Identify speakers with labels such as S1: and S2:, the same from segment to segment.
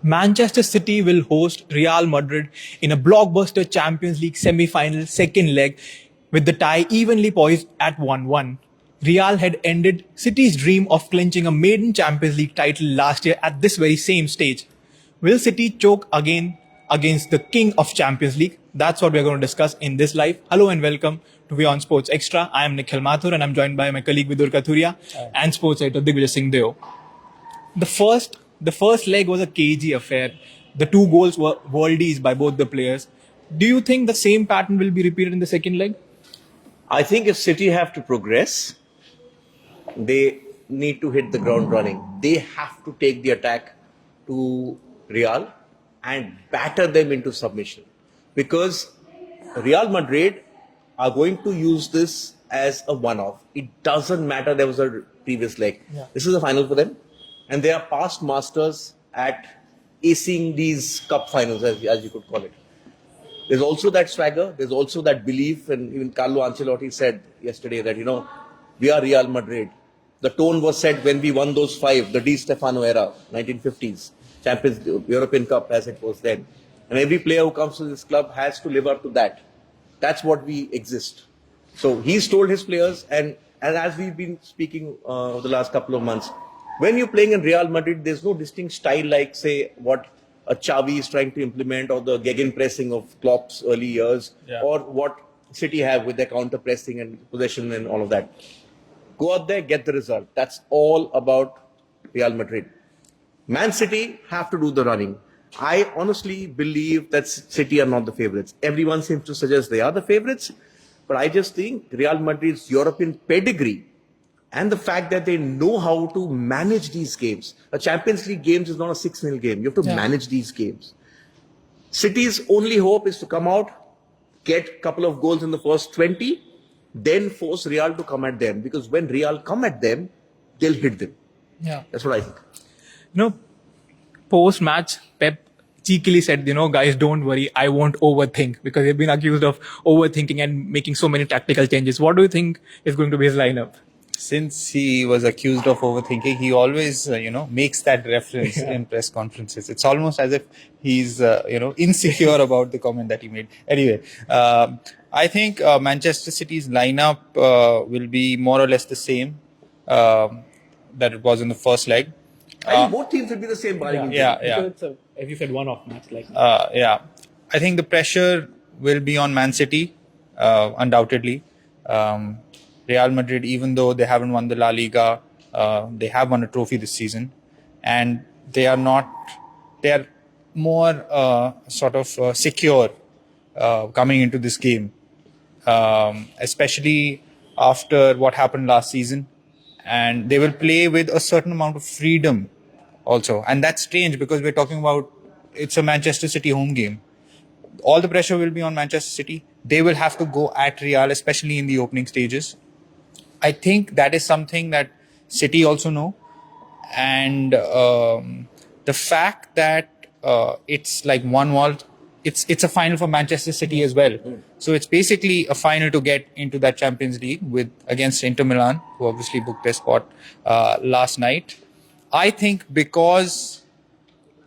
S1: Manchester City will host Real Madrid in a blockbuster Champions League semi-final second leg with the tie evenly poised at 1-1. Real had ended City's dream of clinching a maiden Champions League title last year at this very same stage. Will City choke again against the king of Champions League? That's what we're going to discuss in this live. Hello and welcome to WION Sports Extra. I am Nikhil Mathur and I'm joined by my colleague Vidur Kathuria and sports editor Digvijay Singh Deo. The first leg was a cagey affair. The two goals were worldies by both the players. Do you think the same pattern will be repeated in the second leg?
S2: I think if City have to progress, they need to hit the ground running. They have to take the attack to Real and batter them into submission. Because Real Madrid are going to use this as a one-off. It doesn't matter there was a previous leg.
S1: Yeah.
S2: This is a final for them. And they are past masters at acing these cup finals, as you could call it. There's also that swagger, there's also that belief, and even Carlo Ancelotti said yesterday that, we are Real Madrid. The tone was set when we won those 5, the Di Stefano era, 1950s, Champions European Cup as it was then. And every player who comes to this club has to live up to that. That's what we exist. So he's told his players, and as we've been speaking over the last couple of months, when you're playing in Real Madrid, there's no distinct style like, say, what a Xavi is trying to implement, or the gegenpressing of Klopp's early years, or what City have with their counter-pressing and possession and all of that. Go out there, get the result. That's all about Real Madrid. Man City have to do the running. I honestly believe that City are not the favourites. Everyone seems to suggest they are the favourites, but I just think Real Madrid's European pedigree and the fact that they know how to manage these games. A Champions League game is not a 6-0 game. You have to manage these games. City's only hope is to come out, get a couple of goals in the first 20, then force Real to come at them. Because when Real come at them, they'll hit them.
S1: Yeah.
S2: That's what I think.
S1: Post-match, Pep cheekily said, guys, don't worry, I won't overthink, because they've been accused of overthinking and making so many tactical changes. What do you think is going to be his lineup?
S3: Since he was accused of overthinking, he always, makes that reference in press conferences. It's almost as if he's, insecure about the comment that he made. Anyway, I think Manchester City's lineup will be more or less the same that it was in the first leg.
S2: I think both teams will be the same.
S1: So it's as you said, one-off match.
S3: I think the pressure will be on Man City, undoubtedly. Real Madrid, even though they haven't won the La Liga, they have won a trophy this season, and they are more secure coming into this game, especially after what happened last season, and they will play with a certain amount of freedom also, and that's strange because we're talking about it's a Manchester City home game. All the pressure will be on Manchester City. They will have to go at Real, especially in the opening stages. I think that is something that City also know, and the fact that it's like 1-1, it's a final for Manchester City as well. So it's basically a final to get into that Champions League against Inter Milan, who obviously booked their spot last night. I think because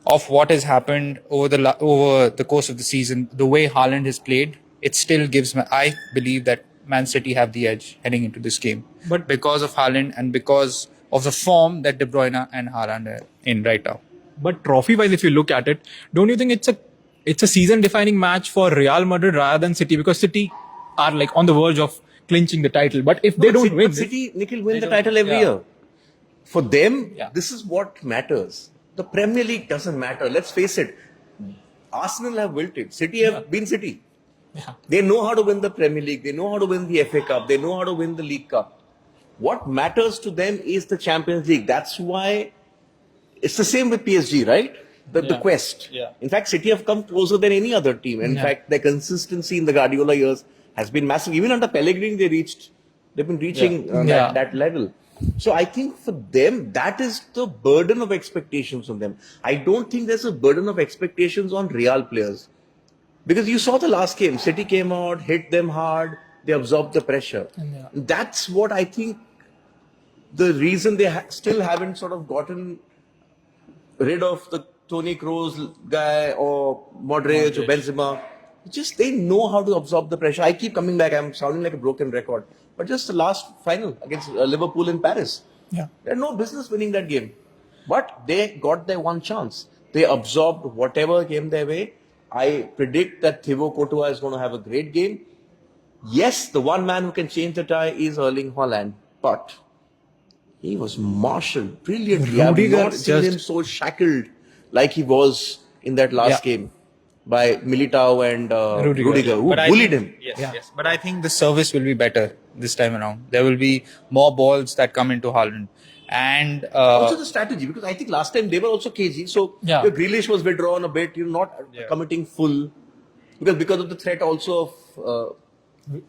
S3: of what has happened over the course of the season, the way Haaland has played, it still gives I believe that Man City have the edge heading into this game. But because of Haaland and because of the form that De Bruyne and Haaland are in right now.
S1: But trophy-wise, if you look at it, don't you think it's a season-defining match for Real Madrid rather than City? Because City are like on the verge of clinching the title. But if they don't win,
S2: City, Nikhil, win the title every year. For them, this is what matters. The Premier League doesn't matter. Let's face it. Arsenal have wilted. City have been City.
S1: Yeah.
S2: They know how to win the Premier League. They know how to win the FA Cup. They know how to win the League Cup. What matters to them is the Champions League. That's why it's the same with PSG, right? The quest.
S3: Yeah.
S2: In fact, City have come closer than any other team. In fact, their consistency in the Guardiola years has been massive. Even under Pellegrini, they've been reaching that level. So I think for them, that is the burden of expectations on them. I don't think there's a burden of expectations on Real players. Because you saw the last game, City came out, hit them hard, they absorbed the pressure.
S1: Yeah.
S2: That's what I think the reason they still haven't sort of gotten rid of the Toni Kroos guy or Modric or Benzema. Just they know how to absorb the pressure. I keep coming back. I'm sounding like a broken record. But just the last final against Liverpool in Paris.
S1: Yeah.
S2: They had no business winning that game. But they got their one chance. They absorbed whatever came their way. I predict that Thibaut Courtois is going to have a great game. Yes, the one man who can change the tie is Erling Haaland. But he was marshaled brilliantly. I have
S1: Rudiger
S2: not seen
S1: just-
S2: him so shackled like he was in that last
S1: Yeah.
S2: game by Militao and Rudiger, who
S3: But I
S2: bullied
S3: think-
S2: him.
S3: Yes,
S1: Yeah.
S3: yes. But I think the service will be better this time around. There will be more balls that come into Haaland. And
S2: Also the strategy, because I think last time they were also cagey. So
S1: Yeah.
S2: Grealish was withdrawn a bit, not committing full. Because of the threat also of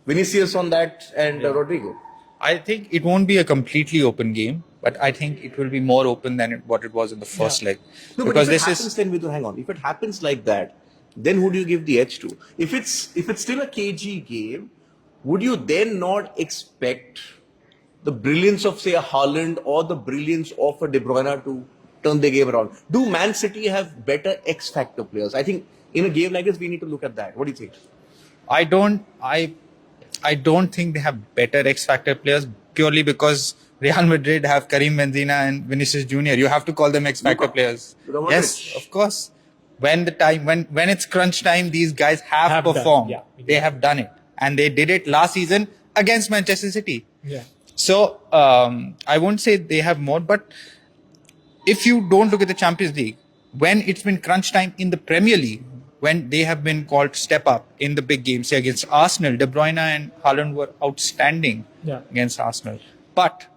S2: Vinicius on that and Rodrigo.
S3: I think it won't be a completely open game, but I think it will be more open than what it was in the first leg.
S2: No, but
S3: because
S2: if it
S3: this
S2: happens,
S3: is
S2: then Vidhu, hang on. If it happens like that, then who do you give the edge to? If it's still a cagey game, would you then not expect the brilliance of say a Haaland or the brilliance of a De Bruyne to turn the game around? Do Man City have better X factor players? I think in a game like this, we need to look at that. What do you think?
S3: I don't think they have better X Factor players purely because Real Madrid have Karim Benzema and Vinicius Jr. You have to call them X Factor
S2: Luka.
S3: players.
S2: Luka Modric.
S3: Yes, of course. When it's crunch time, these guys have
S1: Have done,
S3: performed.
S1: yeah.
S3: They have done it, and they did it last season against Manchester City.
S1: Yeah.
S3: So I won't say they have more, but if you don't look at the Champions League, when it's been crunch time in the Premier League, when they have been called to step up in the big games, say against Arsenal, De Bruyne and Haaland were outstanding against Arsenal. But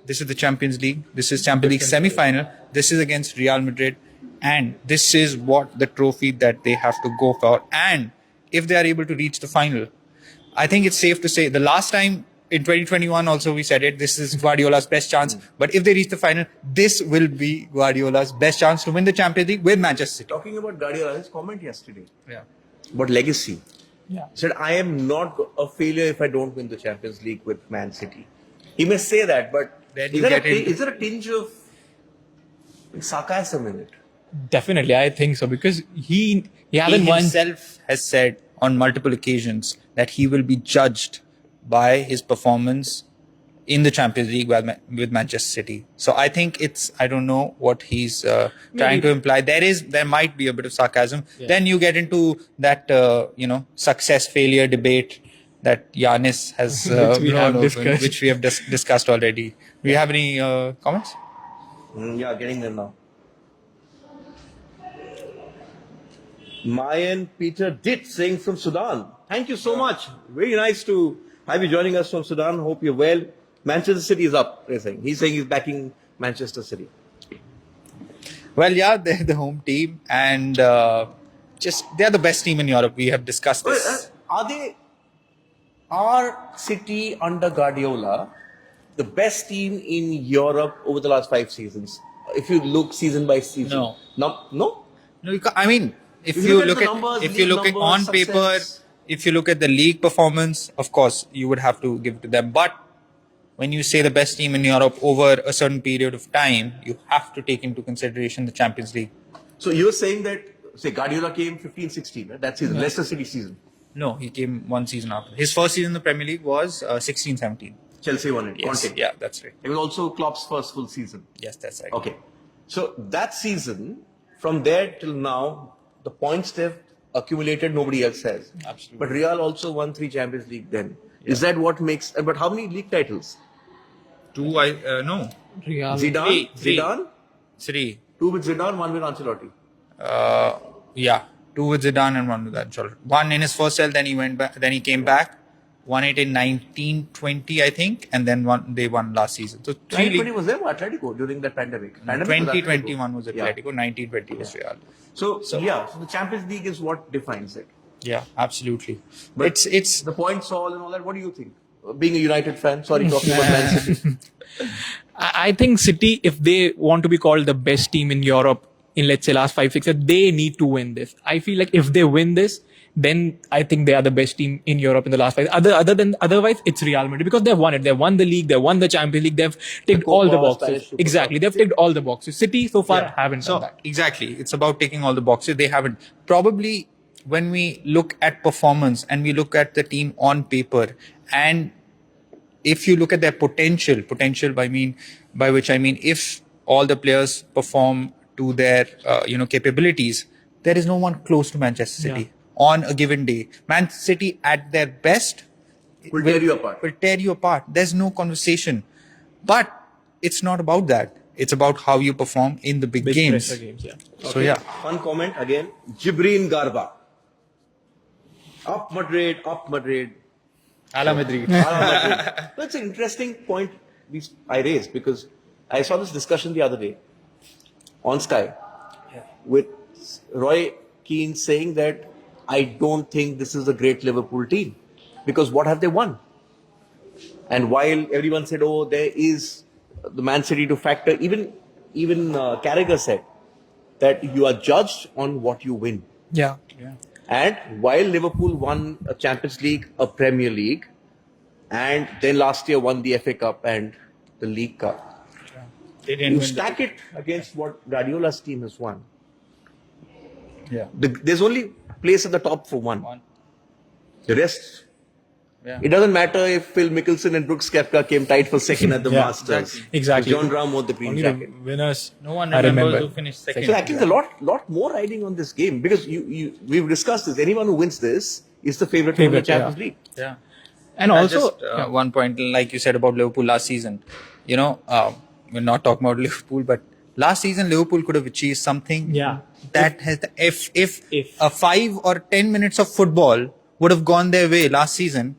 S3: this is the Champions League. This is Champions League semi-final. This is against Real Madrid, and this is what the trophy that they have to go for. And if they are able to reach the final, I think it's safe to say the last time in 2021 also we said it, this is Guardiola's best chance. But if they reach the final, this will be Guardiola's best chance to win the Champions League with Manchester City.
S2: Talking about Guardiola, his comment yesterday
S3: Yeah.
S2: about legacy.
S1: Yeah.
S2: He said, I am not a failure if I don't win the Champions League with Man City. He may say that, but
S3: Then
S2: is
S3: you
S2: there,
S3: get
S2: a,
S3: into-
S2: is there a tinge of sarcasm in it?
S1: Definitely, I think so because he
S3: He
S1: hasn't won.
S3: himself has said on multiple occasions that he will be judged by his performance in the Champions League with Manchester City. So I think I don't know what he's trying to imply. There might be a bit of sarcasm. Then you get into that, success failure debate that Giannis has
S1: Which we have
S3: blown open,
S1: discussed.
S3: which we have discussed already. Do you have any comments?
S2: Yeah, getting there now. Mayan Peter Dit saying from Sudan. Thank you so much. Very nice to have you joining us from Sudan. Hope you're well. Manchester City is up, they're saying. He's saying he's backing Manchester City.
S3: Well, yeah, they're the home team, and they're the best team in Europe. We have discussed this.
S2: Are City under Guardiola the best team in Europe over the last 5 seasons? If you look season by season.
S3: No.
S2: No?
S3: No, I mean, if
S2: If
S3: you
S2: you look
S3: look
S2: at
S3: at
S2: the numbers,
S3: if you
S2: league
S3: look at
S2: numbers,
S3: on paper,
S2: success.
S3: if you look at the league performance, of course, you would have to give it to them. But when you say the best team in Europe over a certain period of time, you have to take into consideration the Champions League.
S2: So you're saying that, say, Guardiola came 15-16, right? That season, Leicester City season.
S3: No, he came one season after. His first season in the Premier League was 16-17.
S2: Chelsea won it.
S3: Yes,
S2: Conte.
S3: yeah, that's right.
S2: It was also Klopp's first full season.
S3: Yes, that's right.
S2: Okay. So that season, from there till now, the points they've accumulated, nobody else has.
S3: Absolutely.
S2: But Real also won 3 Champions League then. Is that what makes... But how many league titles?
S3: No,
S1: Real.
S2: Zidane?
S3: Three.
S2: Zidane?
S3: 3.
S2: 2 with Zidane, 1 with Ancelotti.
S3: Yeah, 2 with Zidane and 1 with Ancelotti. 1 in his first spell, then he went back, then he came back. Won it in 1920, I think, and then they won last season. So 3
S2: 2020 was there, Atletico, during that pandemic. Pandemic was
S3: 2021 was
S2: Yeah.
S3: Atletico, 1920 was Real.
S2: So the Champions League is what defines it.
S3: Yeah, absolutely.
S2: But
S3: It's
S2: the points all and all that, what do you think? Being a United fan, sorry, talking about Man City.
S1: I think City, if they want to be called the best team in Europe in let's say last 5-6 years, they need to win this. I feel like if they win this, then I think they are the best team in Europe in the last 5. Otherwise, it's Real Madrid because they've won it. They've won the league. They've won the Champions League. They've ticked all the
S2: Copa,
S1: boxes.
S2: Spanish Super
S1: Exactly,
S2: Cup.
S1: they've ticked all the boxes. City so far
S3: Yeah.
S1: haven't
S3: So
S1: done that.
S3: exactly, it's about taking all the boxes. They haven't. Probably when we look at performance and we look at the team on paper, and if you look at their potential by which I mean if all the players perform to their capabilities, there is no one close to Manchester City on a given day. Man City at their best
S2: Will tear you apart.
S3: Will tear you apart. There's no conversation. But it's not about that. It's about how you perform in the big games.
S1: Pressure games, yeah.
S3: So yeah.
S2: Fun comment again. Jibreen Garba. Up Madrid, up Madrid.
S3: Ala Madrid.
S2: That's an interesting point I raised because I saw this discussion the other day on Sky with Roy Keane saying that I don't think this is a great Liverpool team because what have they won? And while everyone said, oh, there is the Man City to factor, even Carragher said that you are judged on what you win.
S1: Yeah.
S2: And while Liverpool won a Champions League, a Premier League, and then last year won the FA Cup and the League Cup,
S3: They didn't
S2: you
S3: win
S2: stack it against what Guardiola's team has won.
S3: Yeah.
S2: There's only place at the top for one. The rest,
S3: Yeah.
S2: it doesn't matter if Phil Mickelson and Brooks Koepka came tied for second at the
S1: Yeah,
S2: Masters.
S1: exactly.
S2: John Rahm won the green
S1: Only
S2: jacket.
S1: the winners.
S3: No one
S1: I
S3: remembers
S1: remember.
S3: who finished second.
S2: So I think there's a lot more riding on this game because we've discussed this. Anyone who wins this is the favorite to win the
S1: Favourite,
S2: Champions
S1: yeah.
S2: League.
S3: Yeah.
S1: And also,
S3: just, one point, like you said about Liverpool last season, we're not talking about Liverpool, but last season Liverpool could have achieved something.
S1: Yeah.
S3: That has if a 5 or 10 minutes of football would have gone their way last season,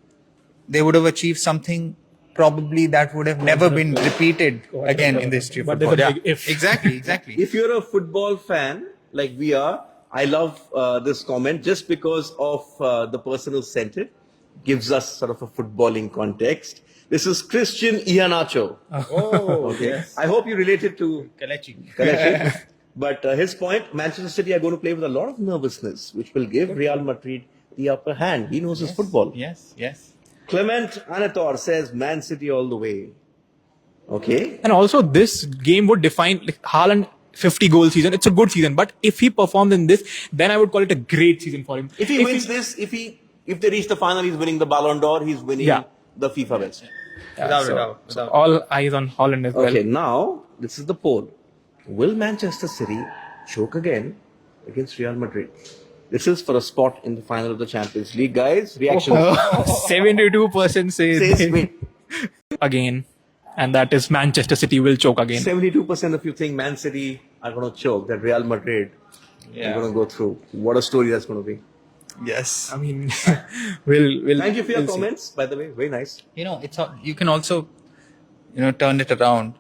S3: they would have achieved something probably that would have never been repeated again in the history of
S1: But
S3: football.
S1: there's a big if.
S3: Exactly.
S2: If you're a football fan like we are, I love this comment just because of the person who sent it. Gives us sort of a footballing context. This is Christian Iheanacho.
S3: Oh,
S2: Okay.
S3: yes.
S2: I hope you related to
S3: Kelechi.
S2: Kelechi. But his point, Manchester City are going to play with a lot of nervousness, which will give Real Madrid the upper hand. He knows his football.
S3: Yes.
S2: Clement Anator says Man City all the way. Okay.
S1: and also this game would define like Haaland 50 goal season. It's a good season, but if he performs in this, then I would call it a great season for him.
S2: If he wins this, if they reach the final, he's winning the Ballon d'Or, he's winning
S1: Yeah.
S2: the FIFA best.
S3: Without.
S1: all eyes on Haaland as well.
S2: Okay, now this is the poll. Will Manchester City choke again against Real Madrid? This is for a spot in the final of the Champions League, guys. Reaction
S1: 72%
S2: says
S1: say
S2: win.
S1: again, and that is Manchester City will choke again.
S2: 72% of you think Man City are going to choke, that Real Madrid are going to go through. What a story that's going to be.
S3: Yes.
S1: I mean, we'll.
S2: Thank you for your
S1: we'll see.
S2: comments, by the way. Very nice.
S3: You can also, turn it around.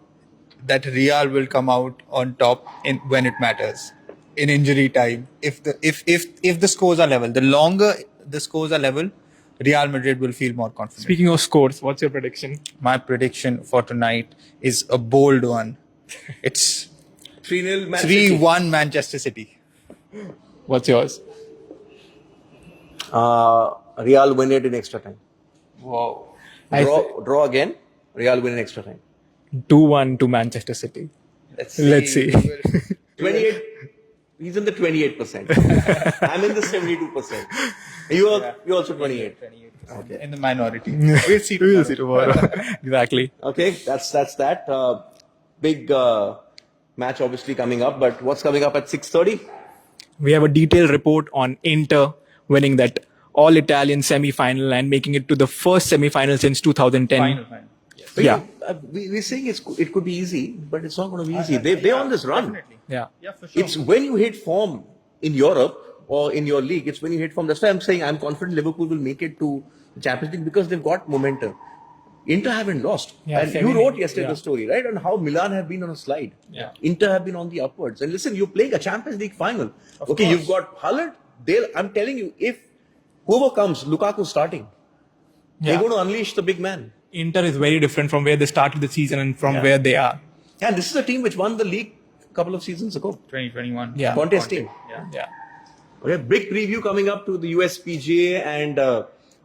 S3: That Real will come out on top when it matters, in injury time. If the scores are level, the longer the scores are level, Real Madrid will feel more confident.
S1: Speaking of scores, what's your prediction?
S3: My prediction for tonight is a bold one. It's
S2: 3-0 Man City.
S3: 3-1 Manchester City.
S1: What's yours?
S2: Real win it in extra time.
S3: Wow.
S2: Draw again. Real win in extra time.
S1: 2-1 to Manchester City.
S3: Let's
S1: see.
S2: 28. He's in the 28%. I'm in the 72%. You're also 28.
S3: Okay. In the minority. We'll see
S1: We'll see tomorrow. Exactly.
S2: Okay, that's that. Big match obviously coming up, but what's coming up at 6:30?
S1: We have a detailed report on Inter winning that all-Italian semi-final and making it to the first semi-final since 2010.
S3: Final.
S2: So
S1: Yeah.
S2: We're saying it could be easy, but it's not going to be easy. They're on this run.
S3: Definitely.
S1: Yeah.
S3: Yeah, for sure.
S2: It's when you hit form in Europe or in your league, it's when you hit form. That's why I'm saying I'm confident Liverpool will make it to the Champions League because they've got momentum. Inter haven't lost.
S1: Yeah,
S2: And you
S1: semi-
S2: wrote yesterday
S1: yeah.
S2: the story, right? On how Milan have been on a slide.
S1: Yeah.
S2: Inter have been on the upwards. And listen, you're playing a Champions League final. Okay,
S3: course.
S2: you've got Haaland. I'm telling you, if whoever comes, Lukaku starting, they're
S1: Yeah.
S2: going to unleash the big man.
S1: Inter is very different from where they started the season and from where they are.
S2: And this is a team which won the league a couple of seasons ago.
S3: 2021.
S1: Yeah.
S2: Conte's team.
S3: Yeah.
S1: Yeah.
S2: Okay, big preview coming up to the USPGA, and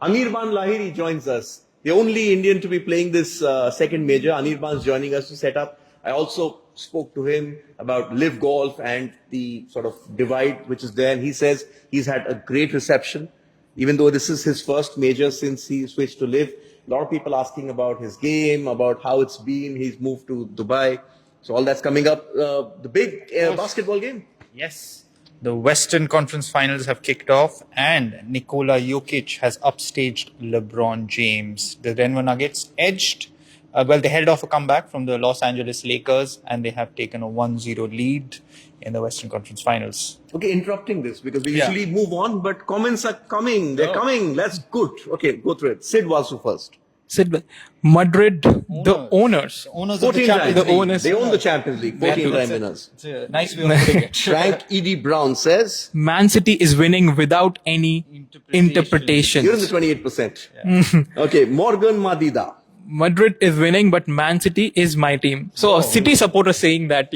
S2: Anirban Lahiri joins us. The only Indian to be playing this second major. Anirban's joining us to set up. I also spoke to him about live golf and the sort of divide which is there, and he says he's had a great reception, even though this is his first major since he switched to live. A lot of people asking about his game, about how it's been. He's moved to Dubai. So all that's coming up. The big basketball game.
S3: Yes. The Western Conference Finals have kicked off, and Nikola Jokic has upstaged LeBron James. The Denver Nuggets edged, they held off a comeback from the Los Angeles Lakers, and they have taken a 1-0 lead in the Western Conference Finals.
S2: Okay, interrupting this because we usually move on, but comments are coming. They're coming. That's good. Okay, go through it. Sid Vasu first.
S1: Sid, Madrid, the owners.
S3: Owners
S2: 14 times.
S1: The owners.
S2: They own the Champions League. 14-time winners.
S3: It's a nice way of putting it.
S2: Frank E.D. Brown says,
S1: Man City is winning without any interpretation.
S2: you're in the 28%. Okay, Morgan Madida.
S1: Madrid is winning, but Man City is my team. So a City supporter saying that,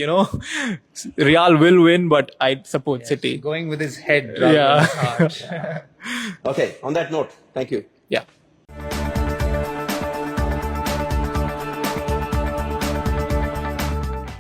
S1: Real will win, but I support City.
S3: Going with his head rather than his heart.
S2: Okay, on that note, thank you.
S1: Yeah.